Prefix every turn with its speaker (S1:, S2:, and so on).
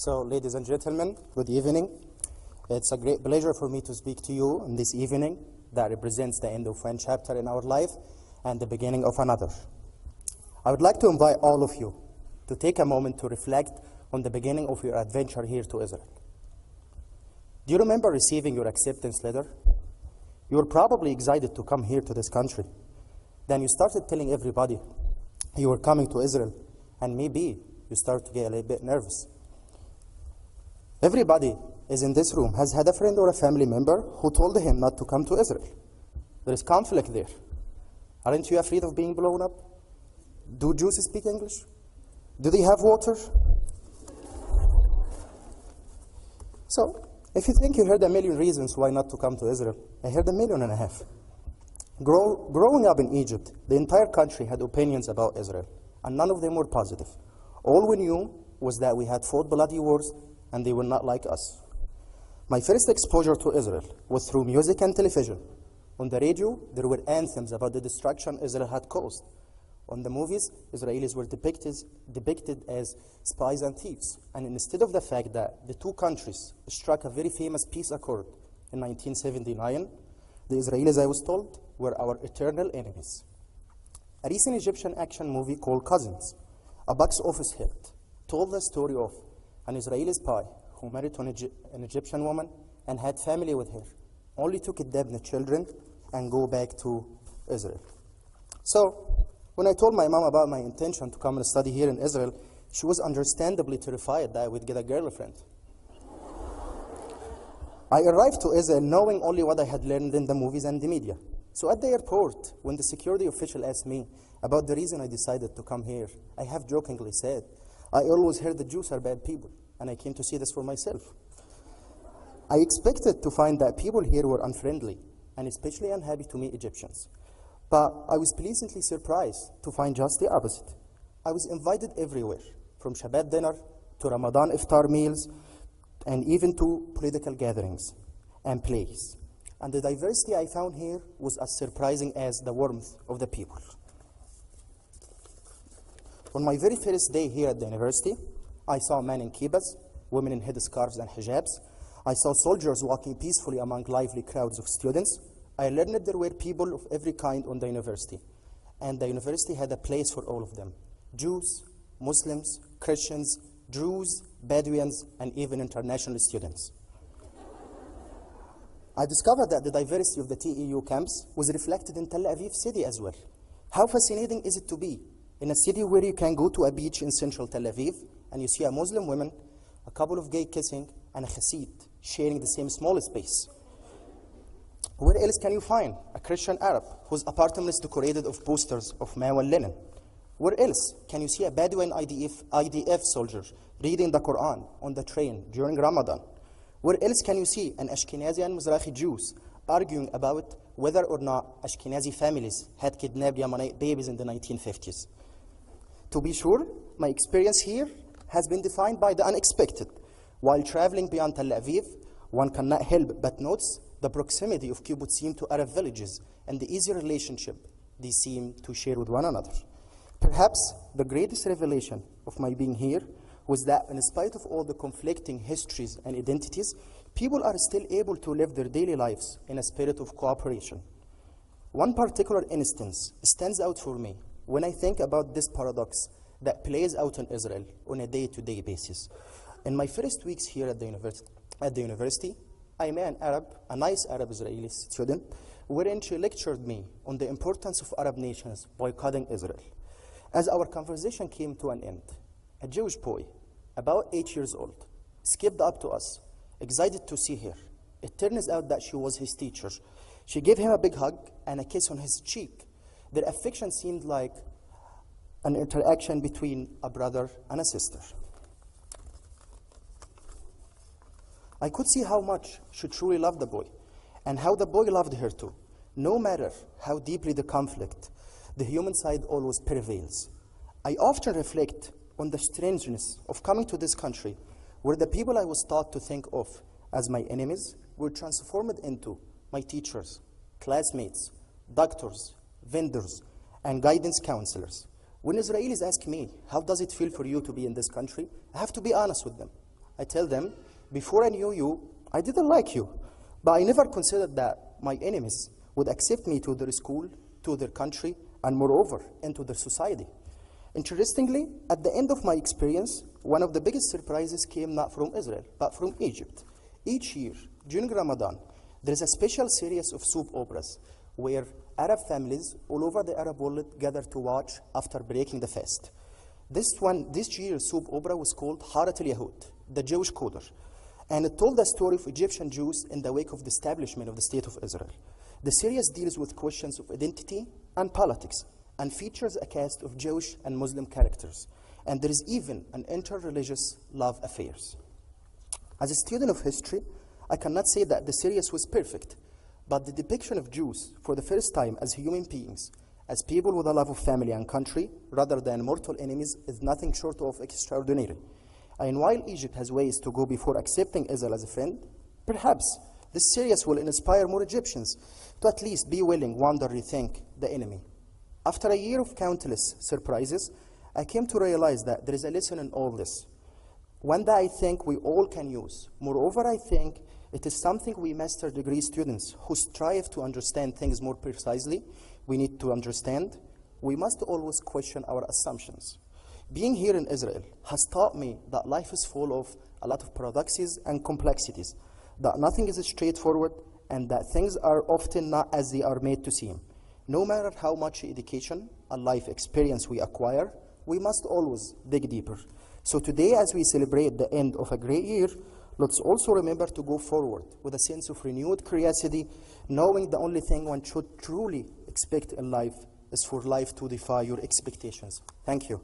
S1: So, ladies and gentlemen, good evening. It's a great pleasure for me to speak to you in this evening that represents the end of one chapter in our life and the beginning of another. I would like to invite all of you to take a moment to reflect on the beginning of your adventure here to Israel. Do you remember receiving your acceptance letter? You were probably excited to come here to this country. Then you started telling everybody you were coming to Israel, and maybe you started to get a little bit nervous. Everybody is in this room has had a friend or a family member who told him not to come to Israel. There is conflict there. Aren't you afraid of being blown up? Do Jews speak English? Do they have water? So, if you think you heard a million reasons why not to come to Israel, I heard 1.5 million. Growing up in Egypt, the entire country had opinions about Israel, and none of them were positive. All we knew was that we had fought bloody wars, and they were not like us. My first exposure to Israel was through music and television. On the radio, there were anthems about the destruction Israel had caused. On the movies, Israelis were depicted as spies and thieves. And instead of the fact that the two countries struck a very famous peace accord in 1979, the Israelis, I was told, were our eternal enemies. A recent Egyptian action movie called Cousins, a box office hit, told the story of an Israeli spy who married an Egyptian woman and had family with her, only to kidnap the children and go back to Israel. So, when I told my mom about my intention to come and study here in Israel, she was understandably terrified that I would get a girlfriend. I arrived to Israel knowing only what I had learned in the movies and the media. So at the airport, when the security official asked me about the reason I decided to come here, I half jokingly said, I always heard the Jews are bad people, and I came to see this for myself. I expected to find that people here were unfriendly, and especially unhappy to meet Egyptians. But I was pleasantly surprised to find just the opposite. I was invited everywhere, from Shabbat dinner to Ramadan iftar meals, and even to political gatherings and plays. And the diversity I found here was as surprising as the warmth of the people. On my very first day here at the university, I saw men in kibbas, women in headscarves and hijabs. I saw soldiers walking peacefully among lively crowds of students. I learned there were people of every kind on the university, and the university had a place for all of them: Jews, Muslims, Christians, Druze, Bedouins, and even international students. I discovered that the diversity of the TEU camps was reflected in Tel Aviv city as well. How fascinating is it to be in a city where you can go to a beach in central Tel Aviv and you see a Muslim woman, a couple of gay kissing, and a Hasid sharing the same small space? Where else can you find a Christian Arab whose apartment is decorated with posters of Mao and Lenin? Where else can you see a Bedouin IDF soldier reading the Quran on the train during Ramadan? Where else can you see an Ashkenazi and Mizrahi Jews arguing about whether or not Ashkenazi families had kidnapped Yemenite babies in the 1950s? To be sure, my experience here has been defined by the unexpected. While traveling beyond Tel Aviv, one cannot help but notice the proximity of kibbutzim to Arab villages and the easy relationship they seem to share with one another. Perhaps the greatest revelation of my being here was that in spite of all the conflicting histories and identities, people are still able to live their daily lives in a spirit of cooperation. One particular instance stands out for me when I think about this paradox that plays out in Israel on a day-to-day basis. In my first weeks here at the university, I met a nice Arab Israeli student, wherein she lectured me on the importance of Arab nations boycotting Israel. As our conversation came to an end, a Jewish boy, about 8 years old, skipped up to us, excited to see her. It turns out that she was his teacher. She gave him a big hug and a kiss on his cheek. Their affection seemed like an interaction between a brother and a sister. I could see how much she truly loved the boy, and how the boy loved her too. No matter how deeply the conflict, the human side always prevails. I often reflect on the strangeness of coming to this country, where the people I was taught to think of as my enemies were transformed into my teachers, classmates, doctors, vendors, and guidance counselors. When Israelis ask me, how does it feel for you to be in this country? I have to be honest with them. I tell them, before I knew you, I didn't like you, but I never considered that my enemies would accept me to their school, to their country, and moreover, into their society. Interestingly, at the end of my experience, one of the biggest surprises came not from Israel, but from Egypt. Each year, during Ramadan, there is a special series of soap operas where Arab families all over the Arab world gather to watch after breaking the fast. This year's soap opera was called Harat al-Yahud, the Jewish Coder, and it told the story of Egyptian Jews in the wake of the establishment of the State of Israel. The series deals with questions of identity and politics, and features a cast of Jewish and Muslim characters. And there is even an inter-religious love affairs. As a student of history, I cannot say that the series was perfect, but the depiction of Jews for the first time as human beings, as people with a love of family and country, rather than mortal enemies, is nothing short of extraordinary. And while Egypt has ways to go before accepting Israel as a friend, perhaps this series will inspire more Egyptians to at least be willing one day to rethink the enemy. After a year of countless surprises, I came to realize that there is a lesson in all this, one that I think we all can use. Moreover, I think it is something we master degree students who strive to understand things more precisely. We need to understand. We must always question our assumptions. Being here in Israel has taught me that life is full of a lot of paradoxes and complexities, that nothing is straightforward, and that things are often not as they are made to seem. No matter how much education and life experience we acquire, we must always dig deeper. So today, as we celebrate the end of a great year, let's also remember to go forward with a sense of renewed curiosity, knowing the only thing one should truly expect in life is for life to defy your expectations. Thank you.